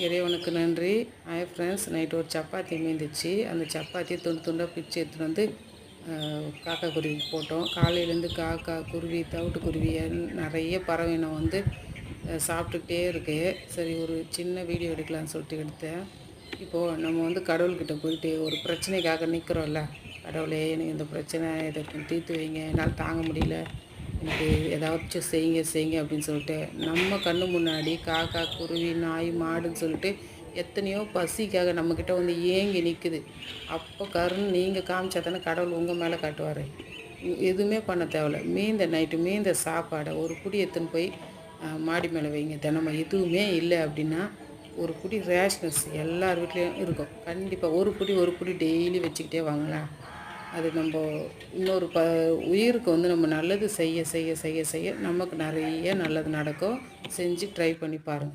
இறைவனுக்கு நன்றி. Hi friends, night ஒரு சப்பாத்தி மீந்துச்சு. அந்த சப்பாத்தியை துண்டு துண்டாக பிச்சு எடுத்துகிட்டு வந்து காக்கா குருவிக்கு போட்டோம். காலையிலேருந்து காக்கா, குருவி, தவிட்டுக்குருவி நிறைய பறவையினம் வந்து சாப்பிட்டுக்கிட்டே இருக்கு. சரி, ஒரு சின்ன வீடியோ எடுக்கலான்னு சொல்லிட்டு எடுத்தேன். இப்போது நம்ம வந்து கடவுள்கிட்ட போயிட்டு ஒரு பிரச்சனைக்காக நிற்கிறோம்ல, கடவுளே எனக்கு இந்த பிரச்சனை இதை தீர்த்து வைங்க, என்னால் தாங்க முடியல, எனக்கு ஏதாச்சும் செய்யுங்க செய்யுங்க அப்படின்னு சொல்லிட்டு நம்ம கண்ணு முன்னாடி காக்கா, குருவி, நாய், மாடுன்னு சொல்லிட்டு எத்தனையோ பசிக்காக நம்மக்கிட்ட வந்து ஏங்கி நிற்குது. அப்போ நீங்கள் காமிச்சா தானே கடவுள் உங்கள் மேலே காட்டுவார். எதுவுமே பண்ண தேவையில்ல. நைட்டு மீந்த சாப்பாடை ஒரு புடி எடுத்துன்னு போய் மாடி மேலே வைங்க. தினமும் எதுவுமே இல்லை அப்படின்னா ஒரு புடி ரேஷ்னஸ் எல்லார் வீட்லேயும் இருக்கும். கண்டிப்பாக ஒரு புடி டெய்லி வச்சுக்கிட்டே வாங்களேன். அது நம்ம இன்னொரு உயிருக்கு வந்து நம்ம நல்லது செய்ய செய்ய செய்ய செய்ய நமக்கு நிறைய நல்லது நடக்கும். செஞ்சு ட்ரை பண்ணி பாருங்கள்.